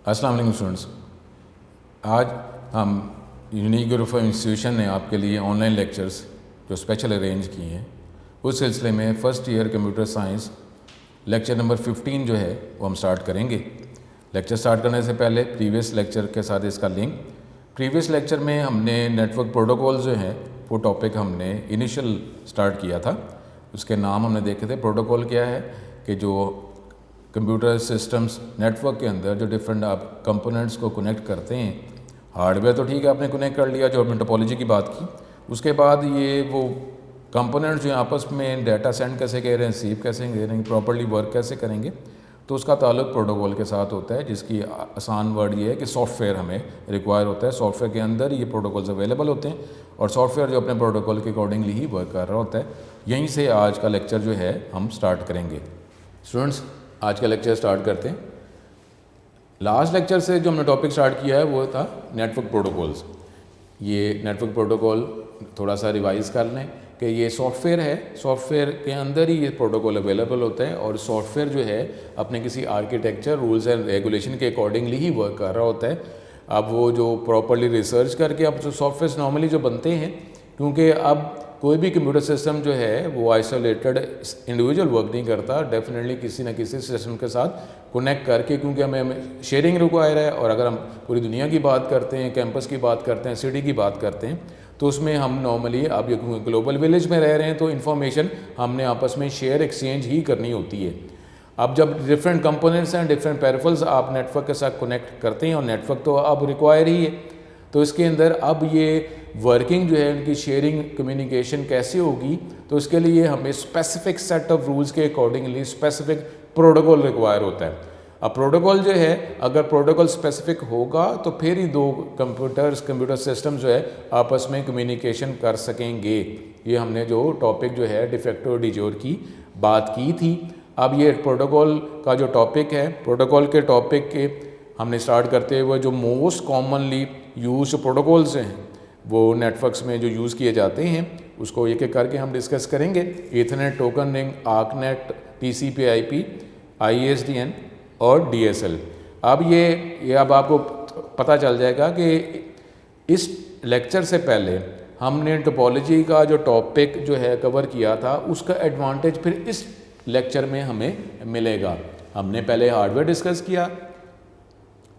अस्सलाम वालेकुम स्टूडेंट्स। आज हम यूनिक ग्रुप ऑफ इंस्टीट्यूशन ने आपके लिए ऑनलाइन लेक्चर्स जो स्पेशल अरेंज किए हैं, उस सिलसिले में first year computer science lecture number 15 जो है वो हम स्टार्ट करेंगे। लेक्चर स्टार्ट करने से पहले प्रीवियस लेक्चर के साथ इसका लिंक, प्रीवियस लेक्चर में हमने नेटवर्क प्रोटोकॉल जो है वो टॉपिक हमने इनिशियल स्टार्ट किया था। उसके नाम हमने देखे थे। प्रोटोकॉल क्या है कि जो कंप्यूटर सिस्टम्स नेटवर्क के अंदर जो डिफरेंट आप कंपोनेंट्स को कनेक्ट करते हैं, हार्डवेयर तो ठीक है आपने कनेक्ट कर लिया जो हमने टोपोलॉजी की बात की, उसके बाद ये वो कंपोनेंट्स जो आपस में डाटा सेंड कैसे कह रहे हैं, रिसीव कैसे कह रहे हैं, प्रॉपर्ली वर्क कैसे करेंगे, तो उसका ताल्लुक प्रोटोकॉल के साथ होता है। जिसकी आसान वर्ड ये है कि सॉफ्टवेयर हमें रिक्वायर होता है, सॉफ्टवेयर के अंदर ये प्रोटोकॉल्स अवेलेबल होते हैं और सॉफ्टवेयर जो अपने प्रोटोकॉल के अकॉर्डिंगली ही वर्क कर रहा होता है। यहीं से आज का लेक्चर जो है हम स्टार्ट करेंगे। स्टूडेंट्स, आज का लेक्चर स्टार्ट करते हैं। लास्ट लेक्चर से जो हमने टॉपिक स्टार्ट किया है वो था नेटवर्क प्रोटोकॉल्स। ये नेटवर्क प्रोटोकॉल थोड़ा सा रिवाइज़ कर लें कि ये सॉफ्टवेयर है, सॉफ्टवेयर के अंदर ही ये प्रोटोकॉल अवेलेबल होता है और सॉफ्टवेयर जो है अपने किसी आर्किटेक्चर, रूल्स एंड रेगुलेशन के अकॉर्डिंगली ही वर्क कर रहा होता है। अब वो जो प्रॉपर्ली रिसर्च करके अब जो सॉफ्टवेयर नॉर्मली जो बनते हैं, क्योंकि अब कोई भी कंप्यूटर सिस्टम जो है वो आइसोलेटेड इंडिविजुअल वर्क नहीं करता, डेफिनेटली किसी न किसी सिस्टम के साथ कनेक्ट करके, क्योंकि हमें शेयरिंग रिक्वायर है। और अगर हम पूरी दुनिया की बात करते हैं, कैंपस की बात करते हैं, सिटी की बात करते हैं, तो उसमें हम नॉर्मली अब ये ग्लोबल विलेज में रह रहे हैं तो इन्फॉर्मेशन हमने आपस में शेयर एक्सचेंज ही करनी होती है। अब जब डिफरेंट कंपोनेंट्स हैं, डिफरेंट पेरिफेरल्स आप नेटवर्क के साथ कनेक्ट करते हैं और नेटवर्क तो अब रिक्वायर ही है, तो इसके अंदर अब ये वर्किंग जो है उनकी शेयरिंग कम्युनिकेशन कैसे होगी, तो इसके लिए हमें स्पेसिफिक सेट ऑफ रूल्स के अकॉर्डिंगली स्पेसिफिक प्रोटोकॉल रिक्वायर होता है। अब प्रोटोकॉल जो है, अगर प्रोटोकॉल स्पेसिफिक होगा तो फिर ही दो कंप्यूटर सिस्टम जो है आपस में कम्युनिकेशन कर सकेंगे। ये हमने जो टॉपिक जो है डिफेक्टो डिजोर की बात की थी। अब ये प्रोटोकॉल का जो टॉपिक है, प्रोटोकॉल के टॉपिक के हमने स्टार्ट करते हुए जो मोस्ट कॉमनली यूज प्रोटोकॉल्स हैं वो नेटवर्क्स में जो यूज़ किए जाते हैं उसको एक एक करके हम डिस्कस करेंगे। Ethernet, token ring, ARCNET, TCP IP, ISDN और DSL। अब ये अब आपको पता चल जाएगा कि इस लेक्चर से पहले हमने टोपोलॉजी का जो टॉपिक जो है कवर किया था, उसका एडवांटेज फिर इस लेक्चर में हमें मिलेगा। हमने पहले हार्डवेयर डिस्कस किया,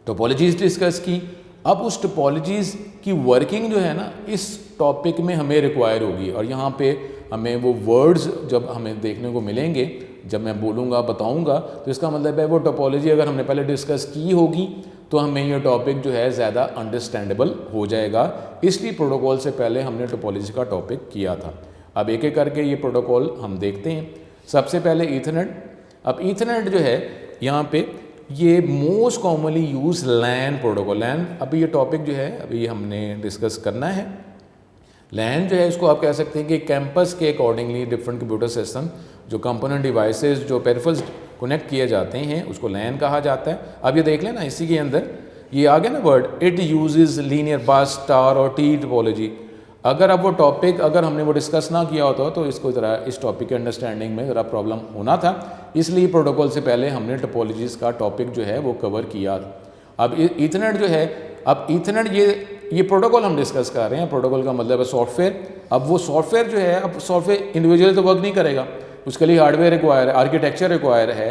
टोपोलॉजीज डिस्कस की, अब उस टोपोलॉजीज़ की वर्किंग जो है ना इस टॉपिक में हमें रिक्वायर होगी। और यहाँ पे हमें वो वर्ड्स जब हमें देखने को मिलेंगे, जब मैं बोलूँगा बताऊँगा, तो इसका मतलब है वो टोपोलॉजी अगर हमने पहले डिस्कस की होगी तो हमें ये टॉपिक जो है ज़्यादा अंडरस्टैंडेबल हो जाएगा। इसलिए प्रोटोकॉल से पहले हमने टोपोलॉजी का टॉपिक किया था। अब एक एक करके ये प्रोटोकॉल हम देखते हैं। सबसे पहले ईथरनेट। अब ईथरनेट जो है यहाँ पे ये मोस्ट कॉमनली यूज लैन प्रोटोकॉल। लैन अभी ये टॉपिक जो है अभी हमने डिस्कस करना है। लैन जो है इसको आप कह सकते हैं कि कैंपस के अकॉर्डिंगली डिफरेंट कंप्यूटर सिस्टम जो कंपोनेंट डिवाइसेस जो पेरिफेरल्स कनेक्ट किए जाते हैं उसको लैन कहा जाता है। अब ये देख लेना, इसी के अंदर ये आ गया ना वर्ड, इट यूजेस लीनियर बस, स्टार और टी टोपोलॉजी। अगर अब वो टॉपिक अगर हमने वो डिस्कस ना किया होता तो इसको ज़रा इस टॉपिक के अंडरस्टैंडिंग में ज़रा प्रॉब्लम होना था, इसलिए प्रोटोकॉल से पहले हमने टोपोलॉजीज़ का टॉपिक जो है वो कवर किया। अब ईथरनेट जो है, अब ईथरनेट ये प्रोटोकॉल हम डिस्कस कर रहे हैं। प्रोटोकॉल का मतलब है सॉफ्टवेयर। अब वो सॉफ्टवेयर जो है, अब सॉफ्टवेयर इंडिविजुअली तो वर्क नहीं करेगा, उसके लिए हार्डवेयर रिक्वायर है, आर्किटेक्चर रिक्वायर है।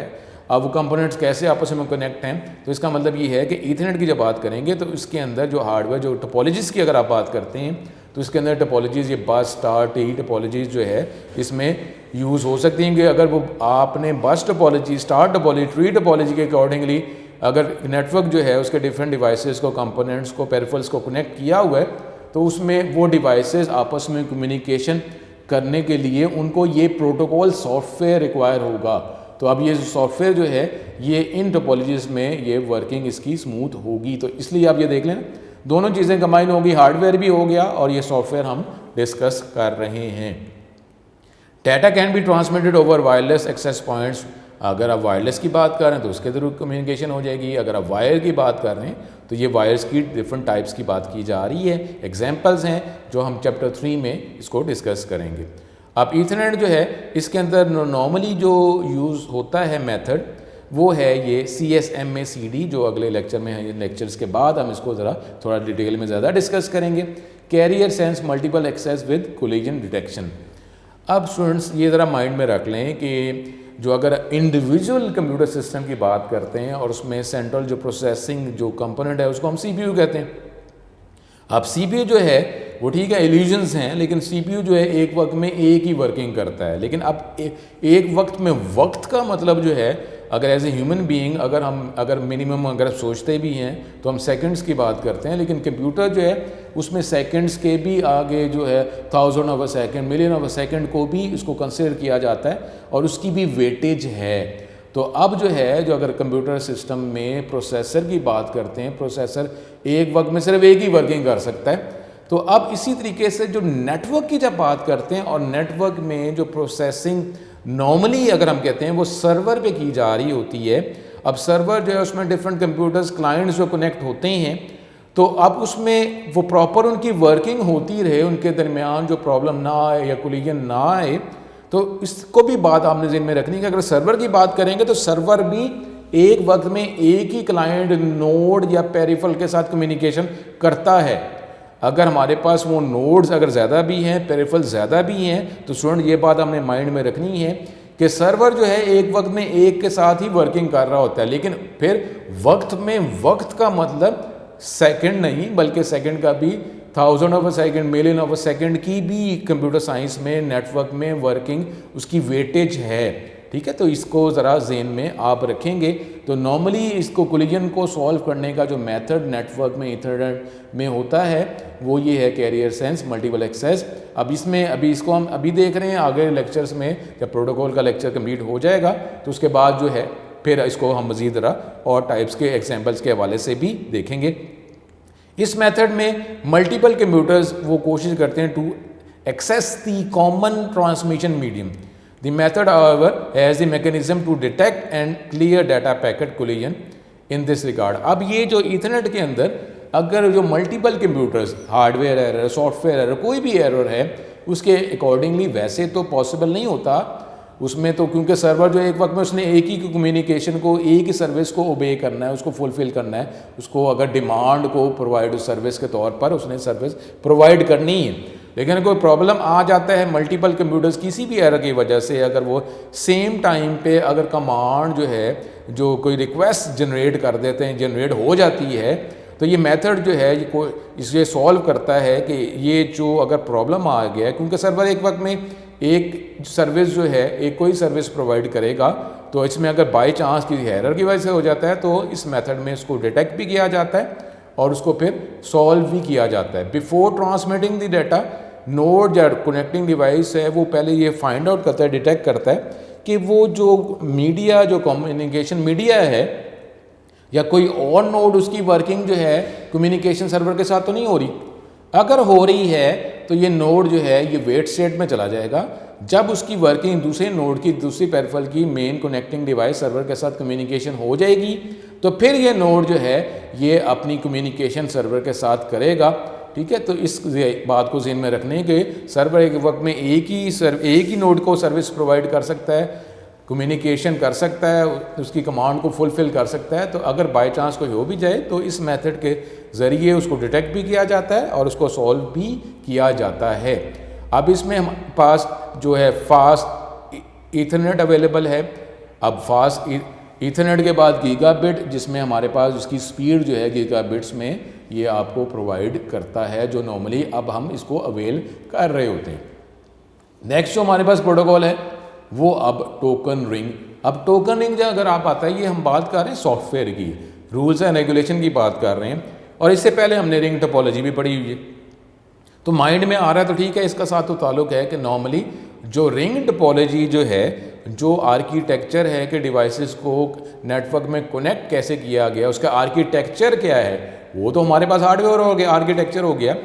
अब वो कंपोनेंट्स कैसे आपस में कनेक्ट हैं, तो इसका मतलब ये है कि ईथरनेट की जब बात करेंगे तो इसके अंदर जो हार्डवेयर जो टोपोलॉजीज़ की अगर आप बात करते हैं तो इसके अंदर टोपोलॉजीज़ ये बस, स्टार, टी टोपोलॉजीज़ जो है इसमें यूज़ हो सकती हैं कि अगर वो आपने बस topology, star topology, tree topology के अकॉर्डिंगली अगर नेटवर्क जो है उसके डिफरेंट डिवाइसेस को, कंपोनेंट्स को, पेरिफेरल्स को कनेक्ट किया हुआ है तो उसमें वो डिवाइसेस आपस में कम्युनिकेशन करने के लिए उनको ये प्रोटोकॉल सॉफ्टवेयर रिक्वायर होगा। तो अब ये सॉफ्टवेयर जो है ये इन टोपोलॉजीज़ में ये वर्किंग इसकी स्मूथ होगी। तो इसलिए आप ये देख लें दोनों चीज़ें कंबाइन होगी, हार्डवेयर भी हो गया और ये सॉफ्टवेयर हम डिस्कस कर रहे हैं। Data can be transmitted over wireless access points. अगर आप वायरलेस की बात कर रहे हैं तो उसके थ्रू कम्युनिकेशन हो जाएगी। अगर आप वायर की बात कर रहे हैं तो ये वायर्स की डिफरेंट टाइप्स की बात की जा रही है। एग्जाम्पल्स हैं जो हम चैप्टर 3 में इसको डिस्कस करेंगे। अब ईथरनेट जो है इसके अंदर नॉर्मली जो यूज़ होता है मेथड, वो है ये CSMACD, जो अगले लेक्चर में है, लेक्चर्स के बाद हम इसको ज़रा थोड़ा डिटेल में ज़्यादा डिस्कस करेंगे। Carrier sense multiple access with collision detection. अब स्टूडेंट्स ये ज़रा माइंड में रख लें कि जो अगर इंडिविजुअल कंप्यूटर सिस्टम की बात करते हैं और उसमें सेंट्रल जो प्रोसेसिंग जो कंपोनेंट है उसको हम CPU कहते हैं। अब CPU जो है वो ठीक है इल्यूजन्स हैं, लेकिन CPU जो है एक वक्त में एक ही वर्किंग करता है। लेकिन अब एक वक्त में वक्त का मतलब जो है, अगर एज ए ह्यूमन बीइंग अगर मिनिमम अगर सोचते भी हैं तो हम सेकंड्स की बात करते हैं, लेकिन कंप्यूटर जो है उसमें सेकंड्स के भी आगे जो है 1000 of a second, million of a second को भी इसको कंसिडर किया जाता है और उसकी भी वेटेज है। तो अब जो है जो अगर कंप्यूटर सिस्टम में प्रोसेसर की बात करते हैं, प्रोसेसर एक वक्त में सिर्फ एक ही वर्किंग कर सकता है। तो अब इसी तरीके से जो नेटवर्क की जब बात करते हैं और नेटवर्क में जो प्रोसेसिंग नॉर्मली अगर हम कहते हैं वो सर्वर पे की जा रही होती है। अब सर्वर जो है उसमें डिफरेंट कंप्यूटर्स क्लाइंट्स जो कनेक्ट होते हैं, तो अब उसमें वो प्रॉपर उनकी वर्किंग होती रहे, उनके दरमियान जो प्रॉब्लम ना आए या कोलिजन ना आए। तो इसको भी बात आपने ज़हन में रखनी है कि अगर सर्वर की बात करेंगे तो सर्वर भी एक वक्त में एक ही क्लाइंट नोड या पेरिफेरल के साथ कम्युनिकेशन करता है। अगर हमारे पास वो नोड्स अगर ज़्यादा भी हैं, पेरिफेरल ज़्यादा भी हैं, तो स्टूडेंट ये बात हमने माइंड में रखनी है कि सर्वर जो है एक वक्त में एक के साथ ही वर्किंग कर रहा होता है। लेकिन फिर वक्त में वक्त का मतलब सेकंड नहीं, बल्कि सेकंड का भी 1000 of a second, million of a second की भी कंप्यूटर साइंस में नेटवर्क में वर्किंग उसकी वेटेज है। ठीक है, तो इसको ज़रा ज़हन में आप रखेंगे। तो नॉर्मली इसको कोलिजन को सॉल्व करने का जो मेथड नेटवर्क में ईथरनेट में होता है वो ये है कैरियर सेंस मल्टीपल एक्सेस। अब इसमें अभी इसको हम अभी देख रहे हैं, आगे लेक्चर्स में जब प्रोटोकॉल का लेक्चर कंप्लीट हो जाएगा तो उसके बाद जो है फिर इसको हम मज़ीद ज़रा और टाइप्स के एग्जाम्पल्स के हवाले से भी देखेंगे। इस मेथड में मल्टीपल कंप्यूटर्स वो कोशिश करते हैं to access the common transmission medium. The method, however, has the mechanism to detect and clear data packet collision in this regard. अब ये जो ईथरनेट के अंदर अगर जो multiple computers hardware error, software error, कोई भी एरर है उसके अकॉर्डिंगली वैसे तो पॉसिबल नहीं होता उसमें, तो क्योंकि सर्वर जो एक वक्त में उसने एक ही कम्युनिकेशन को, एक ही सर्विस को ओबे करना है, उसको फुलफिल करना है, उसको अगर डिमांड को प्रोवाइड सर्विस के तौर पर उसने सर्विस प्रोवाइड करनी है। लेकिन कोई प्रॉब्लम आ जाता है मल्टीपल कंप्यूटर्स किसी भी एरर की वजह से, अगर वो सेम टाइम पे अगर कमांड जो है जो कोई रिक्वेस्ट जनरेट कर देते हैं, जनरेट हो जाती है, तो ये मेथड जो है ये सॉल्व करता है कि ये जो अगर प्रॉब्लम आ गया, क्योंकि सर्वर एक वक्त में एक सर्विस जो है एक कोई सर्विस प्रोवाइड करेगा, तो इसमें अगर बाई चांस किसी एरर की वजह से हो जाता है तो इस मेथड में इसको डिटेक्ट भी किया जाता है और उसको फिर सॉल्व भी किया जाता है। Before transmitting the data, node या कनेक्टिंग डिवाइस है वो पहले ये फाइंड आउट करता है, डिटेक्ट करता है कि वो जो मीडिया, जो कम्युनिकेशन मीडिया है या कोई और नोड उसकी वर्किंग जो है कम्युनिकेशन सर्वर के साथ तो नहीं हो रही। अगर हो रही है तो ये नोड जो है ये वेट स्टेट में चला जाएगा। जब उसकी वर्किंग दूसरे नोड की, दूसरी पेरिफेरल की मेन कनेक्टिंग डिवाइस सर्वर के साथ कम्युनिकेशन हो जाएगी, तो फिर ये नोड जो है ये अपनी कम्युनिकेशन सर्वर के साथ करेगा। ठीक है, तो इस बात को ज़हन में रखने के सर्वर एक वक्त में एक ही नोड को सर्विस प्रोवाइड कर सकता है, कम्युनिकेशन कर सकता है, उसकी कमांड को फुलफ़िल कर सकता है। तो अगर बाय चांस कोई हो भी जाए तो इस मेथड के ज़रिए उसको डिटेक्ट भी किया जाता है और उसको सॉल्व भी किया जाता है। अब इसमें हमारे पास जो है फास्ट ईथरनेट अवेलेबल है। अब फास्ट ईथरनेट के बाद गीगाबिट, जिसमें हमारे पास उसकी स्पीड जो है गीगाबिट्स में ये आपको प्रोवाइड करता है, जो नॉर्मली अब हम इसको अवेल कर रहे होते हैं। नेक्स्ट जो हमारे पास प्रोटोकॉल है वो अब टोकन रिंग। अब टोकन रिंग जो अगर आप आता है, ये हम बात कर रहे हैं सॉफ्टवेयर की, रूल्स एंड रेगुलेशन की बात कर रहे हैं, और इससे पहले हमने रिंग टोपोलॉजी भी पढ़ी हुई है। तो माइंड में आ रहा है तो ठीक है, इसका साथ तो ताल्लुक है कि नॉर्मली जो रिंग टोपोलॉजी जो है, जो आर्किटेक्चर है कि डिवाइसेस को नेटवर्क में कनेक्ट कैसे किया गया, उसका आर्किटेक्चर क्या है, वो तो हमारे पास हार्डवेयर हो गया, आर्किटेक्चर हो गया।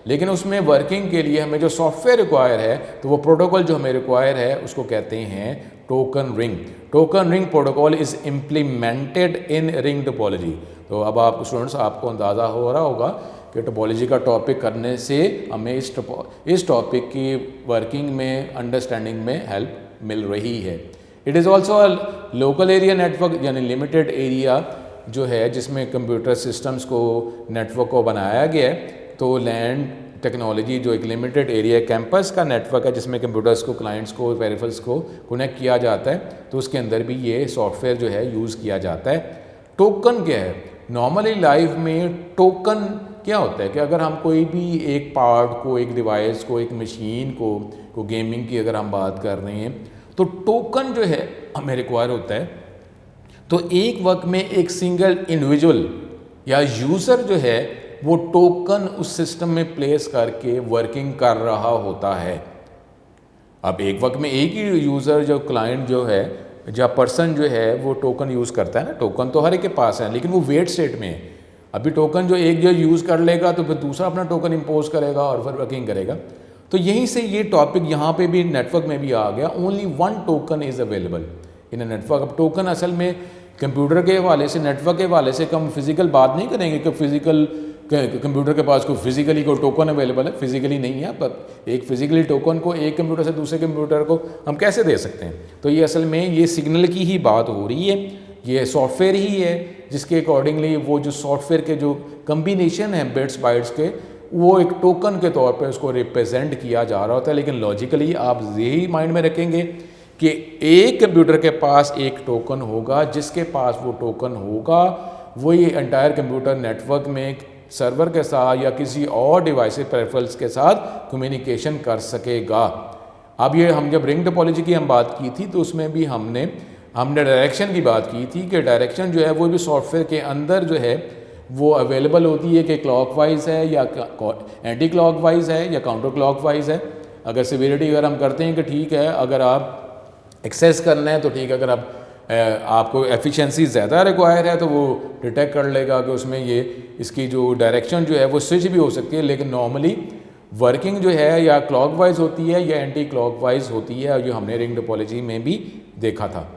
लेकिन उसमें वर्किंग के लिए हमें जो सॉफ्टवेयर रिक्वायर है, तो वो प्रोटोकॉल जो हमें रिक्वायर है उसको कहते हैं token ring. Token ring protocol is implemented in ring topology. तो अब आप स्टूडेंट्स, आपको अंदाज़ा हो रहा होगा कि टोपोलॉजी का टॉपिक करने से हमें इस टॉपिक की वर्किंग में, अंडरस्टैंडिंग में हेल्प मिल रही है। It is also a local area network, यानी लिमिटेड एरिया जो है जिसमें कंप्यूटर सिस्टम्स को, नेटवर्क को बनाया गया है। तो लैंड टेक्नोलॉजी जो एक लिमिटेड एरिया कैंपस का नेटवर्क है जिसमें कंप्यूटर्स को, क्लाइंट्स को, वेरिफल्स को कनेक्ट किया जाता है, तो उसके अंदर भी ये सॉफ्टवेयर जो है यूज़ किया जाता है। टोकन क्या है? नॉर्मली लाइफ में टोकन क्या होता है कि अगर हम कोई भी एक पार्ट को, एक डिवाइस को, एक मशीन को गेमिंग की अगर हम बात कर रहे हैं, तो टोकन जो है हमें रिक्वायर होता है। तो एक वक्त में एक सिंगल इंडिविजुअल या यूज़र जो है वो टोकन उस सिस्टम में प्लेस करके वर्किंग कर रहा होता है। अब एक वक्त में एक ही यूज़र, जो क्लाइंट जो है, या पर्सन जो है वो टोकन यूज़ करता है ना, टोकन तो हर एक के पास है, लेकिन वो वेट स्टेट में है। अभी टोकन जो एक जो यूज़ कर लेगा तो फिर दूसरा अपना टोकन इम्पोज करेगा और फिर वर्किंग करेगा। तो यहीं से ये टॉपिक यहाँ पे भी नेटवर्क में भी आ गया, only one token is available in a network. अब टोकन असल में कंप्यूटर के हवाले से, नेटवर्क के हवाले से हम फिजिकल बात नहीं करेंगे कि फिजिकल कंप्यूटर के पास कोई फिजिकली को टोकन अवेलेबल है, फिजिकली नहीं है। पर एक फिजिकली टोकन को एक कंप्यूटर से दूसरे कंप्यूटर को हम कैसे दे सकते हैं? तो ये असल में ये सिग्नल की ही बात हो रही है, ये सॉफ्टवेयर ही है जिसके अकॉर्डिंगली वो जो सॉफ्टवेयर के जो कम्बिनेशन है बिट्स बाइट्स के, वो एक टोकन के तौर पर उसको रिप्रेजेंट किया जा रहा होता है। लेकिन लॉजिकली आप यही माइंड में रखेंगे कि एक कंप्यूटर के पास एक टोकन होगा, जिसके पास वो टोकन होगा वो ये एंटायर कंप्यूटर नेटवर्क में सर्वर के साथ या किसी और डिवाइस पेरिफेरल्स के साथ कम्युनिकेशन कर सकेगा। अब ये हम जब रिंग टोपोलॉजी की हम बात की थी तो उसमें भी हमने डायरेक्शन की बात की थी कि डायरेक्शन जो है वो भी सॉफ्टवेयर के अंदर जो है वो अवेलेबल होती है कि क्लॉकवाइज है या एंटी क्लॉकवाइज है या काउंटर क्लॉकवाइज है। अगर सिविरिटी अगर हम करते हैं कि ठीक है, अगर आप एक्सेस करना है तो ठीक है, अगर आप आपको एफिशिएंसी ज़्यादा रिक्वायर है तो वो डिटेक्ट कर लेगा कि उसमें ये इसकी जो डायरेक्शन जो है वो स्विच भी हो सकती है, लेकिन नॉर्मली वर्किंग जो है या क्लॉकवाइज होती है या एंटी क्लॉकवाइज होती है, जो हमने रिंग टोपोलॉजी में भी देखा था।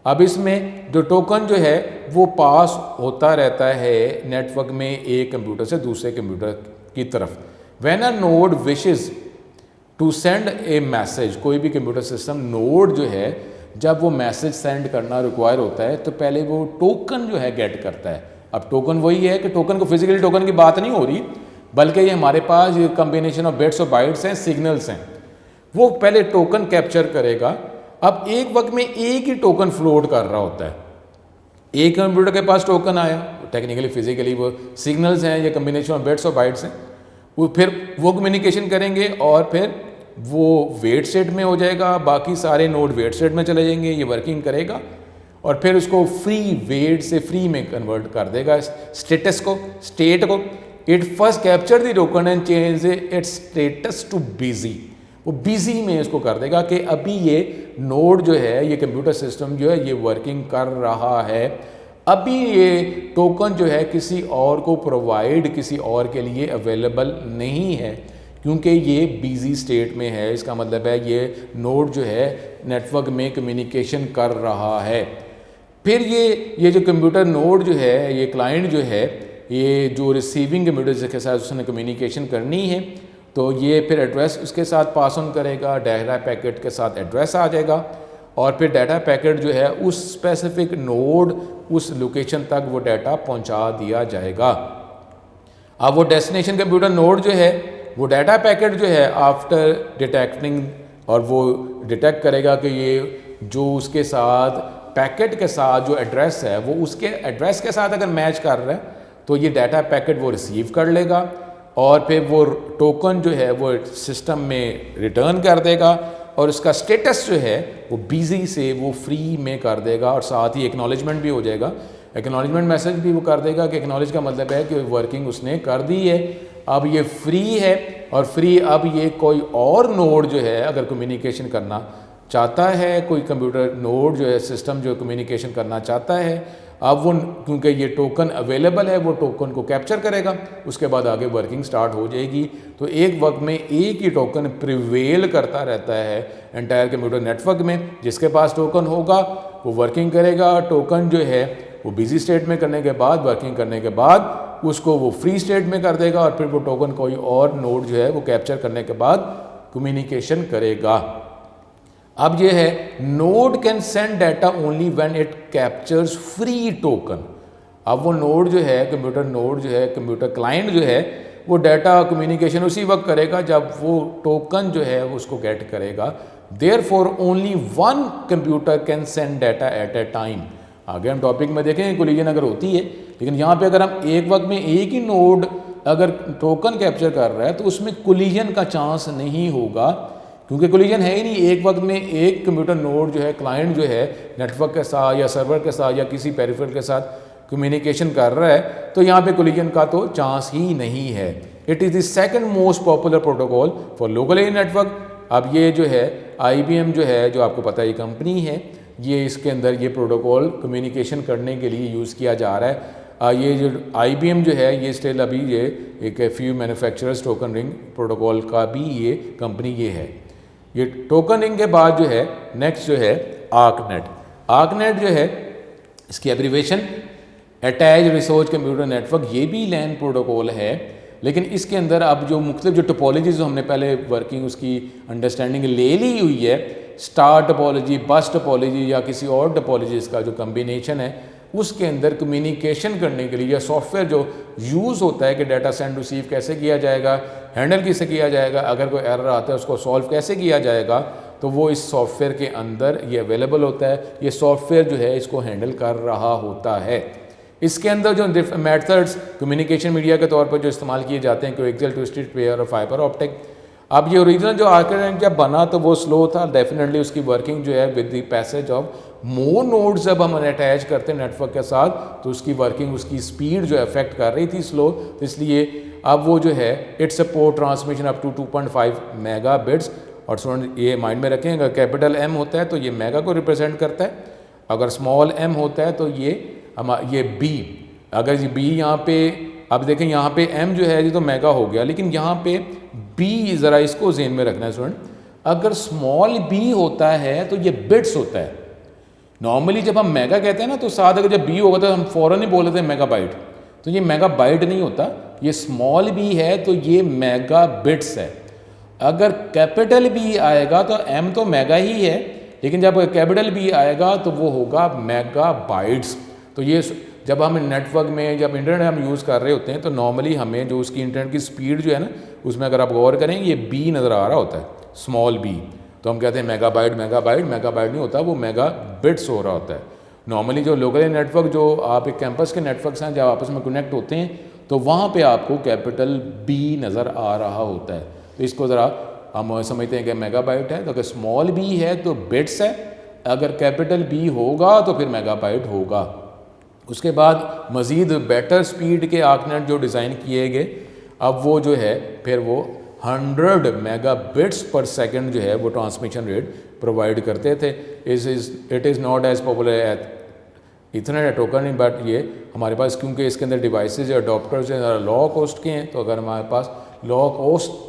अब इसमें जो टोकन जो है वो पास होता रहता है नेटवर्क में एक कंप्यूटर से दूसरे कंप्यूटर की तरफ। When a node wishes to send a message, कोई भी कंप्यूटर सिस्टम नोड जो है जब वो मैसेज सेंड करना रिक्वायर होता है तो पहले वो टोकन जो है गेट करता है। अब टोकन वही है कि टोकन को फिजिकली टोकन की बात नहीं हो रही, बल्कि ये हमारे पास ये कम्बिनेशन ऑफ बिट्स और बाइट्स हैं, सिग्नल्स हैं, वो पहले टोकन कैप्चर करेगा। अब एक वक्त में एक ही टोकन फ्लोट कर रहा होता है। एक कंप्यूटर के पास टोकन आया, टेक्निकली फिजिकली वो सिग्नल्स हैं, ये कम्बिनेशन ऑफ बिट्स और बाइट्स हैं, वो फिर वो कम्युनिकेशन करेंगे और फिर वो वेट स्टेट में हो जाएगा, बाकी सारे नोड वेट स्टेट में चले जाएंगे, ये वर्किंग करेगा और फिर उसको फ्री वेट से फ्री में कन्वर्ट कर देगा स्टेटस को, स्टेट को। It first capture the token and change it's status too busy, वो बिजी में इसको कर देगा कि अभी ये नोड जो है, ये कंप्यूटर सिस्टम जो है ये वर्किंग कर रहा है, अभी ये टोकन जो है किसी और को प्रोवाइड, किसी और के लिए अवेलेबल नहीं है क्योंकि ये बिजी स्टेट में है। इसका मतलब है ये नोड जो है नेटवर्क में कम्युनिकेशन कर रहा है। फिर ये जो कंप्यूटर नोड जो है, ये क्लाइंट जो है, ये जो रिसीविंग कंप्यूटर के साथ उसने कम्युनिकेशन करनी है तो ये फिर एड्रेस उसके साथ पास ऑन करेगा, डाटा पैकेट के साथ एड्रेस आ जाएगा और फिर डाटा पैकेट जो है उस स्पेसिफिक नोड, उस लोकेशन तक वो डाटा पहुंचा दिया जाएगा। अब वो डेस्टिनेशन कंप्यूटर नोड जो है वो डाटा पैकेट जो है आफ्टर डिटेक्टिंग, और वो डिटेक्ट करेगा कि ये जो उसके साथ पैकेट के साथ जो एड्रेस है वो उसके एड्रेस के साथ अगर मैच कर रहा है तो ये डाटा पैकेट वो रिसीव कर लेगा और फिर वो टोकन जो है वो सिस्टम में रिटर्न कर देगा और उसका स्टेटस जो है वो बिजी से वो फ्री में कर देगा और साथ ही एक्नॉलेजमेंट भी हो जाएगा। एक्नॉलेजमेंट मैसेज भी वो कर देगा कि एक्नॉलेज का मतलब है कि वर्किंग उसने कर दी है, अब ये फ्री है और फ्री अब ये कोई और नोड जो है अगर कम्युनिकेशन करना चाहता है, कोई कंप्यूटर नोड जो है सिस्टम जो कम्युनिकेशन करना चाहता है, अब वो क्योंकि ये टोकन अवेलेबल है वो टोकन को कैप्चर करेगा, उसके बाद आगे वर्किंग स्टार्ट हो जाएगी। तो एक वक्त में एक ही टोकन प्रिवेल करता रहता है एंटायर कंप्यूटर नेटवर्क में। जिसके पास टोकन होगा वो वर्किंग करेगा, टोकन जो है वो बिजी स्टेट में करने के बाद, वर्किंग करने के बाद उसको वो फ्री स्टेट में कर देगा और फिर वो टोकन कोई और नोड जो है वो कैप्चर करने के बाद कम्युनिकेशन करेगा। अब ये है node can send data only when it captures free token. अब वो नोड जो है, कंप्यूटर नोड जो है, कंप्यूटर क्लाइंट जो है, वो डाटा कम्युनिकेशन उसी वक्त करेगा जब वो टोकन जो है उसको गेट करेगा। Therefore only one computer can send data at A time. आगे हम टॉपिक में देखेंगे कोलिजन अगर होती है, लेकिन यहाँ पे अगर हम एक वक्त में एक ही नोड अगर टोकन कैप्चर कर रहा है तो उसमें कोलिजन का चांस नहीं होगा, क्योंकि कोलिजन है ही नहीं। एक वक्त में एक कंप्यूटर नोड जो है, क्लाइंट जो है नेटवर्क के साथ या सर्वर के साथ या किसी पेरिफेरल के साथ कम्युनिकेशन कर रहा है, तो यहाँ पे कोलिजन का तो चांस ही नहीं है। It is the second most popular protocol for local area network. अब ये जो है IBM जो है, जो आपको पता है ये कंपनी है, ये इसके अंदर ये प्रोटोकॉल कम्युनिकेशन करने के लिए यूज़ किया जा रहा है। ये जो IBM जो है ये स्टिल अभी ये एक few manufacturers token ring protocol का भी ये कंपनी ये है। ये टोकन रिंग के बाद जो है नेक्स्ट जो है आर्कनेट। आर्कनेट जो है इसकी abbreviation attach resource computer network, ये भी लैन प्रोटोकॉल है, लेकिन इसके अंदर अब जो मुख्तलिफ जो टोपोलॉजीज जो हमने पहले वर्किंग उसकी अंडरस्टैंडिंग ले ली हुई है, स्टार टोपोलॉजी, बस टोपोलॉजी या किसी और टोपोलॉजीज का जो कम्बिनेशन है, उसके अंदर कम्युनिकेशन करने के लिए या सॉफ्टवेयर जो यूज़ होता है कि डाटा सेंड रिसीव कैसे किया जाएगा, हैंडल कैसे किया जाएगा, अगर कोई एरर आता है उसको सॉल्व कैसे किया जाएगा, तो वो इस सॉफ्टवेयर के अंदर ये अवेलेबल होता है। ये सॉफ्टवेयर जो है इसको हैंडल कर रहा होता है। इसके अंदर जो मेथड्स कम्युनिकेशन मीडिया के तौर पर जो इस्तेमाल किए जाते हैं, कोएक्सियल, ट्विस्टेड पेयर और फाइबर ऑप्टिक। अब ये ओरिजिनल जो आर्किटेक्चर जब बना तो वो स्लो था, डेफिनेटली उसकी वर्किंग जो है with the passage of more nodes जब हम अटैच करते हैं नेटवर्क के साथ तो उसकी वर्किंग, उसकी स्पीड जो अफेक्ट कर रही थी स्लो, तो इसलिए अब वो जो है it support transmission up to 2.5 mega bits. और स्टूडेंट ये माइंड में रखें, अगर कैपिटल M होता है तो ये मेगा को रिप्रेजेंट करता है, अगर स्मॉल m होता है तो ये B। अगर ये B यहाँ पे अब देखें, यहाँ पे M जो है ये तो मेगा हो गया, लेकिन यहाँ पे B ज़रा इसको ज़हन में रखना है स्टूडेंट, अगर स्मॉल b होता है तो ये बिट्स होता है। नॉर्मली जब हम मेगा कहते हैं ना तो साथ अगर जब B होगा तो हम फ़ौरन ही बोल देते हैं मेगा बाइट, तो ये मेगा बाइट नहीं होता, ये स्मॉल b है तो ये मेगा बिट्स है। अगर कैपिटल B आएगा तो M तो मेगा ही है, लेकिन जब कैपिटल B आएगा तो वो होगा मेगा बाइट्स। तो ये जब हम नेटवर्क में, जब इंटरनेट हम यूज़ कर रहे होते हैं तो नॉर्मली हमें जो उसकी इंटरनेट की स्पीड जो है ना, उसमें अगर आप गौर करें ये B नज़र आ रहा होता है, स्मॉल b, तो हम कहते हैं मेगाबाइट। मेगाबाइट मेगाबाइट नहीं होता, वो मेगा बिट्स हो रहा होता है। नॉर्मली जो लोकल नेटवर्क, जो आप एक कैंपस के नेटवर्क्स हैं, जब आपस में कनेक्ट होते हैं तो वहाँ पे आपको कैपिटल B नज़र आ रहा होता है। तो इसको ज़रा हम समझते हैं कि मेगाबाइट है, तो अगर स्मॉल b है तो बिट्स है, अगर कैपिटल B होगा तो फिर मेगाबाइट होगा। उसके बाद मज़ीद बेटर स्पीड के आर्कनेट जो डिज़ाइन किए गए, अब वो जो है फिर वो 100 मेगाबिट्स पर सेकंड जो है वो ट्रांसमिशन रेट प्रोवाइड करते थे। It is not as popular at ethernet token, but ये हमारे पास क्योंकि इसके अंदर डिवाइसेज अडोप्टर्स हैं लो कॉस्ट के हैं, तो अगर हमारे पास लो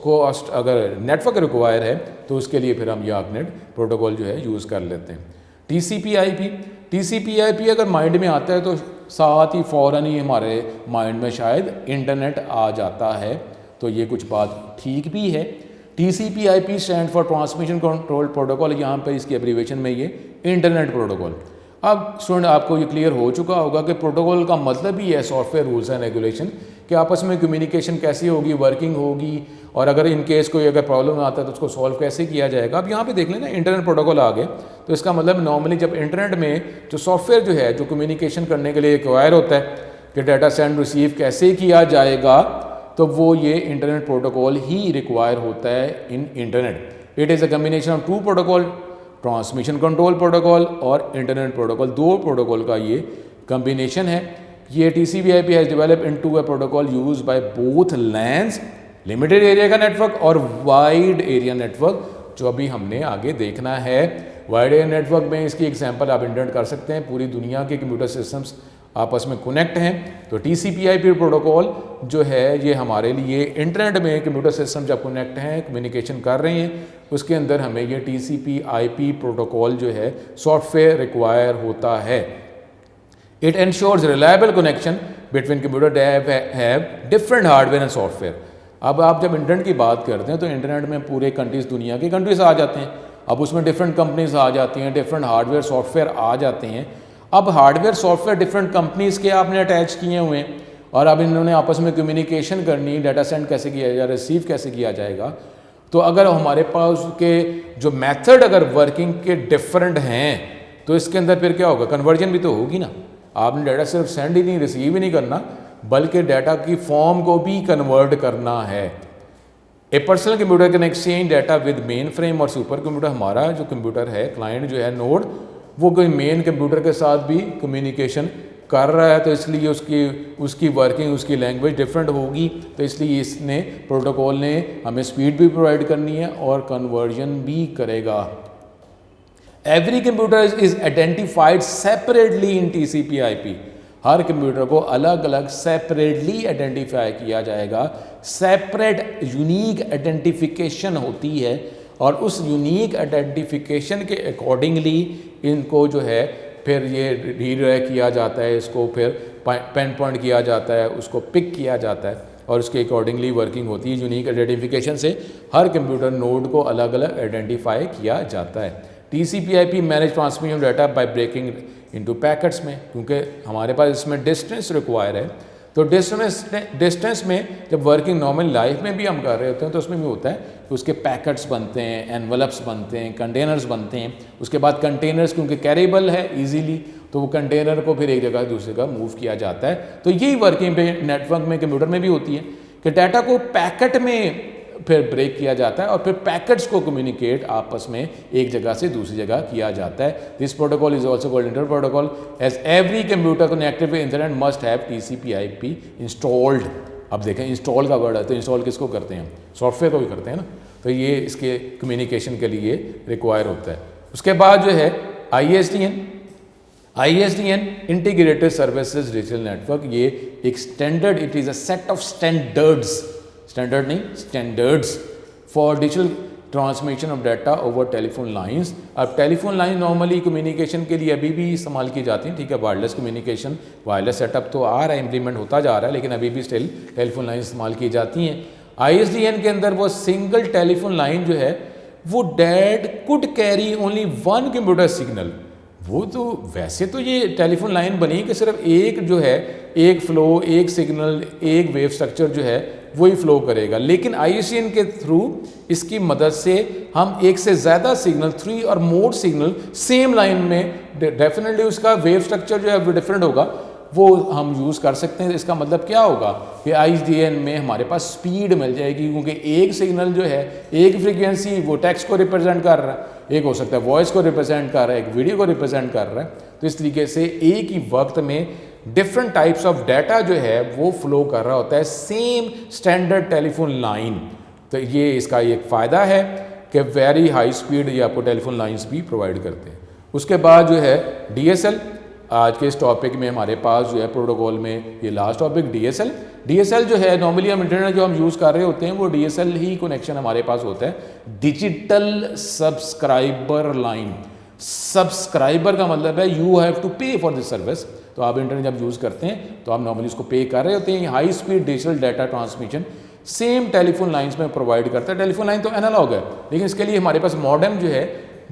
कॉस्ट अगर नेटवर्क रिक्वायर है तो उसके लिए फिर हम ये आर्कनेट प्रोटोकॉल जो है यूज़ कर लेते हैं। TCP/IP अगर माइंड में आता है तो साथ ही फ़ौरन ही हमारे माइंड में शायद इंटरनेट आ जाता है, तो ये कुछ बात ठीक भी है। TCP/IP stand for transmission control protocol, यहाँ पर इसकी एब्रीवेशन में ये इंटरनेट प्रोटोकॉल। अब स्टूडेंट आपको ये क्लियर हो चुका होगा कि प्रोटोकॉल का मतलब ही है सॉफ्टवेयर रूल्स एंड रेगुलेशन, कि आपस में कम्युनिकेशन कैसी होगी, वर्किंग होगी, और अगर इन केस कोई अगर प्रॉब्लम आता है तो उसको सॉल्व कैसे किया जाएगा। अब यहाँ पे देख लेना इंटरनेट प्रोटोकॉल आ गए, तो इसका मतलब नॉर्मली जब इंटरनेट में जो सॉफ्टवेयर जो है जो कम्युनिकेशन करने के लिए रिक्वायर होता है कि डाटा सेंड रिसीव कैसे किया जाएगा, तो वो ये इंटरनेट प्रोटोकॉल ही रिक्वायर होता है in internet. It is a combination of 2 protocol, transmission control protocol और इंटरनेट प्रोटोकॉल, 2 प्रोटोकॉल का ये कम्बिनेशन है। ये TCP/IP has develop into a protocol used by both LANs, limited area का नेटवर्क, और wide area network, जो अभी हमने आगे देखना है। वाइड एरिया नेटवर्क में इसकी एग्जांपल आप इंटरनेट कर सकते हैं, पूरी दुनिया के कंप्यूटर सिस्टम्स आपस में कनेक्ट हैं। तो TCP/IP प्रोटोकॉल जो है ये हमारे लिए इंटरनेट में कंप्यूटर सिस्टम जब कनेक्ट हैं, कम्युनिकेशन कर रहे हैं, उसके अंदर हमें ये TCP/IP प्रोटोकॉल जो है सॉफ्टवेयर रिक्वायर होता है। It ensures reliable connection between computer have different hardware and software. अब आप जब इंटरनेट की बात करते हैं तो इंटरनेट में पूरे कंट्रीज़, दुनिया के कंट्रीज़ आ जाते हैं। अब उसमें डिफरेंट कंपनीज आ जाती हैं, डिफरेंट हार्डवेयर सॉफ्टवेयर आ जाते हैं। अब हार्डवेयर सॉफ्टवेयर डिफरेंट कंपनीज़ के आपने अटैच किए हुए हैं और अब इन्होंने आपस में कम्युनिकेशन करनी, डाटा सेंड कैसे किया जाए, रिसीव कैसे किया जाएगा। तो अगर हमारे पास के जो मेथड अगर वर्किंग के डिफरेंट हैं तो इसके अंदर फिर क्या होगा, कन्वर्जन भी तो होगी ना। आपने डाटा सिर्फ सेंड ही नहीं, रिसीव ही नहीं करना, बल्कि डाटा की फॉर्म को भी कन्वर्ट करना है। ए personal computer can exchange data with main frame और सुपर कंप्यूटर, हमारा जो कंप्यूटर है, क्लाइंट जो है नोड, वो कोई मेन कंप्यूटर के साथ भी कम्युनिकेशन कर रहा है, तो इसलिए उसकी वर्किंग, उसकी लैंग्वेज डिफरेंट होगी। तो इसलिए इसने प्रोटोकॉल ने हमें स्पीड भी प्रोवाइड करनी है और कन्वर्जन भी करेगा। Every computer is identified separately in TCP/IP, her computer को अलग अलग सेपरेटली आइडेंटिफाई किया जाएगा। सेपरेट यूनिक आइडेंटिफिकेशन होती है और उस यूनिक आइडेंटिफिकेशन के अकॉर्डिंगली इनको जो है फिर ये रीडायरेक्ट किया जाता है, इसको फिर पेन पॉइंट किया जाता है, उसको पिक किया जाता है और उसके अकॉर्डिंगली वर्किंग होती है। यूनिक आइडेंटिफिकेशन से हर कंप्यूटर नोड को अलग अलग आइडेंटिफाई किया जाता है। TCP/IP manage transmission data by breaking into packets में, क्योंकि हमारे पास इसमें डिस्टेंस रिक्वायर है, तो डिस्टेंस में जब वर्किंग नॉर्मल लाइफ में भी हम कर रहे होते हैं तो उसमें भी होता है कि उसके पैकेट्स बनते हैं, एनवलप्स बनते हैं, कंटेनर्स बनते हैं। उसके बाद कंटेनर्स क्योंकि कैरेबल है इजीली, तो वो कंटेनर को फिर एक जगह दूसरी जगह मूव किया जाता है। तो यही वर्किंग पे नेटवर्क में, कंप्यूटर में भी होती है कि डाटा को पैकेट में फिर ब्रेक किया जाता है और फिर पैकेट्स को कम्युनिकेट आपस में एक जगह से दूसरी जगह किया जाता है। This protocol is also called inter protocol, as every computer connected with internet must have TCP/IP installed. अब देखें इंस्टॉल का वर्ड है, तो इंस्टॉल किसको करते हैं, सॉफ्टवेयर को भी करते हैं ना, तो ये इसके कम्युनिकेशन के लिए रिक्वायर होता है। उसके बाद जो है ISDN integrated services digital network, ये एक standard, it is a set of standards, standard नहीं standards for digital transmission of data over telephone lines. अब टेलीफोन लाइन नॉर्मली कम्युनिकेशन के लिए अभी भी इस्तेमाल की जाती हैं, ठीक है, वायरलेस कम्युनिकेशन, वायरलेस सेटअप तो आ रहा है, इम्प्लीमेंट होता जा रहा है, लेकिन अभी भी स्टिल टेलीफोन लाइन इस्तेमाल की जाती हैं। ISDN के अंदर वो सिंगल टेलीफोन लाइन जो है वो that could carry only one computer signal. वो तो वैसे तो ये टेलीफोन लाइन बनी कि सिर्फ एक जो है, एक फ्लो, एक सिग्नल, एक वेव स्ट्रक्चर जो है वही फ्लो करेगा, लेकिन ISDN के थ्रू इसकी मदद से हम एक से ज़्यादा सिग्नल, 3 और मोर सिग्नल सेम लाइन में, डेफिनेटली उसका वेव स्ट्रक्चर जो है वो डिफरेंट होगा, वो हम यूज़ कर सकते हैं। इसका मतलब क्या होगा कि ISDN में हमारे पास स्पीड मिल जाएगी, क्योंकि एक सिग्नल जो है, एक फ्रीक्वेंसी वो टेक्स्ट को रिप्रेजेंट कर रहा है, एक हो सकता है वॉइस को रिप्रेजेंट कर रहा है, एक वीडियो को रिप्रेजेंट कर रहा है। तो इस तरीके से एक ही वक्त में डिफरेंट टाइप्स ऑफ डाटा जो है वो फ्लो कर रहा होता है सेम स्टैंडर्ड टेलीफोन लाइन। तो ये इसका एक फ़ायदा है कि वेरी हाई स्पीड ये आपको टेलीफोन लाइंस भी प्रोवाइड करते हैं। उसके बाद जो है DSL, आज के इस टॉपिक में हमारे पास जो है प्रोटोकॉल में ये लास्ट टॉपिक DSL जो है, नॉर्मली हम इंटरनेट जो हम यूज़ कर रहे होते हैं वो DSL ही कनेक्शन हमारे पास होता है, डिजिटल सब्सक्राइबर लाइन। सब्सक्राइबर का मतलब है यू हैव टू पे फॉर दिस सर्विस। तो आप इंटरनेट जब यूज़ करते हैं तो आप नॉर्मली उसको पे कर रहे होते हैं। High speed digital data transmission same telephone lines में प्रोवाइड करता है। टेलीफोन लाइन तो एनालॉग है, लेकिन इसके लिए हमारे पास मॉडेम जो है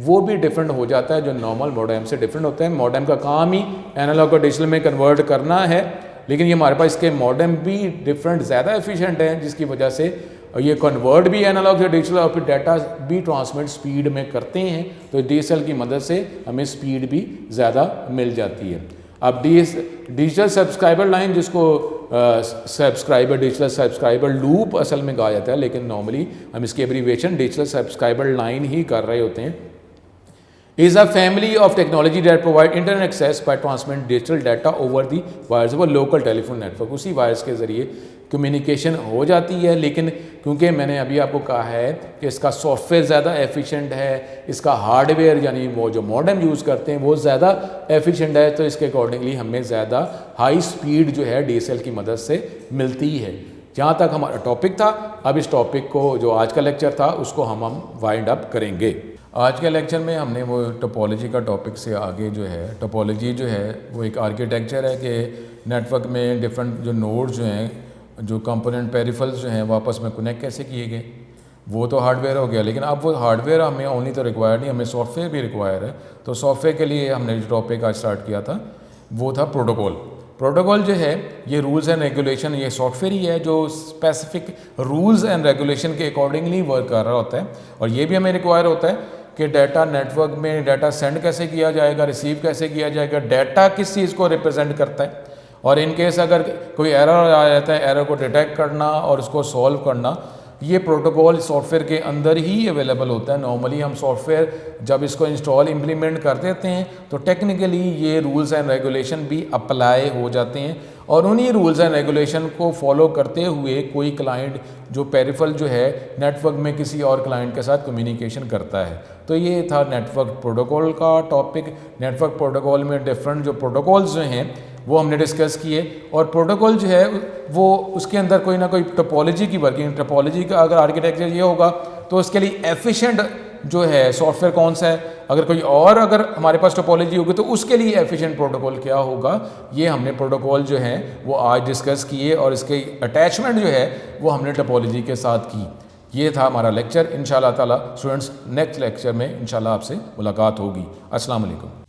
वो भी डिफरेंट हो जाता है, जो नॉर्मल मॉडेम से डिफरेंट होता है। मॉडेम का काम ही एनालॉग को डिजिटल में कन्वर्ट करना है, लेकिन ये हमारे पास इसके मॉडेम भी डिफरेंट, ज़्यादा एफिशिएंट हैं, जिसकी वजह से ये कन्वर्ट भी एनालॉग से डिजिटल और फिर डाटा भी ट्रांसमिट स्पीड में करते हैं। तो DSL की मदद से हमें स्पीड भी ज़्यादा मिल जाती है। अब डिजिटल सब्सक्राइबर लाइन, जिसको डिजिटल सब्सक्राइबर लूप असल में कहा जाता है, लेकिन नॉर्मली हम इसकी एब्रीविएशन डिजिटल सब्सक्राइबर लाइन ही कर रहे होते हैं, is a family of technology that provide internet access by transmitting digital data over the wires of a local telephone network। उसी वायर्स के ज़रिए कम्युनिकेशन हो जाती है, लेकिन क्योंकि मैंने अभी आपको कहा है कि इसका सॉफ्टवेयर ज़्यादा एफिशिएंट है, इसका हार्डवेयर यानी वो जो मॉडेम यूज़ करते हैं वो ज़्यादा एफिशिएंट है, तो इसके अकॉर्डिंगली हमें ज़्यादा हाई स्पीड जो है DSL की मदद से मिलती है। जहाँ तक हमारा टॉपिक था, अब इस टॉपिक को जो आज का लेक्चर था उसको हम वाइंड अप करेंगे। आज के लेक्चर में हमने वो टोपोलॉजी का टॉपिक से आगे जो है, टोपोलॉजी जो है वो एक आर्किटेक्चर है कि नेटवर्क में डिफरेंट जो नोड्स जो हैं, जो कंपोनेंट पेरिफेरल्स जो हैं, वो आपस में कनेक्ट कैसे किए गए। वो तो हार्डवेयर हो गया, लेकिन अब वो हार्डवेयर हमें ओनली तो रिक्वायर नहीं, हमें सॉफ्टवेयर भी रिक्वायर है। तो सॉफ्टवेयर के लिए हमने जो टॉपिक आज स्टार्ट किया था वो था प्रोटोकॉल। प्रोटोकॉल जो है ये रूल्स एंड रेगुलेशन, ये सॉफ्टवेयर ही है जो स्पेसिफिक रूल्स एंड रेगुलेशन के अकॉर्डिंगली वर्क कर रहा होता है। और ये भी हमें रिक्वायर होता है कि डाटा नेटवर्क में डाटा सेंड कैसे किया जाएगा, रिसीव कैसे किया जाएगा, डाटा किस चीज़ को रिप्रेजेंट करता है, और इन केस अगर कोई एरर आ जाता है, एरर को डिटेक्ट करना और उसको सॉल्व करना, ये प्रोटोकॉल सॉफ्टवेयर के अंदर ही अवेलेबल होता है। नॉर्मली हम सॉफ्टवेयर जब इसको इंस्टॉल इम्प्लीमेंट कर देते हैं तो टेक्निकली ये रूल्स एंड रेगुलेशन भी अप्लाई हो जाते हैं, और उन्हीं रूल्स एंड रेगुलेशन को फॉलो करते हुए कोई क्लाइंट जो पेरिफेरल जो है नेटवर्क में किसी और क्लाइंट के साथ कम्युनिकेशन करता है। तो ये था नेटवर्क प्रोटोकॉल का टॉपिक। नेटवर्क प्रोटोकॉल में डिफरेंट जो प्रोटोकॉल्स जो हैं वो हमने डिस्कस किए, और प्रोटोकॉल जो है वो उसके अंदर कोई ना कोई टोपोलॉजी की वर्किंग, टोपोलॉजी का अगर आर्किटेक्चर ये होगा तो उसके लिए एफिशिएंट जो है सॉफ्टवेयर कौन सा है, अगर कोई और अगर हमारे पास टोपोलॉजी होगी तो उसके लिए एफिशिएंट प्रोटोकॉल क्या होगा, ये हमने प्रोटोकॉल जो है वो आज डिस्कस किए, और इसके अटैचमेंट जो है वो हमने टोपोलॉजी के साथ की। ये था हमारा लेक्चर। इंशाल्लाह ताला स्टूडेंट्स नेक्स्ट लेक्चर में इंशाल्लाह आपसे मुलाकात होगी। अस्सलाम वालेकुम।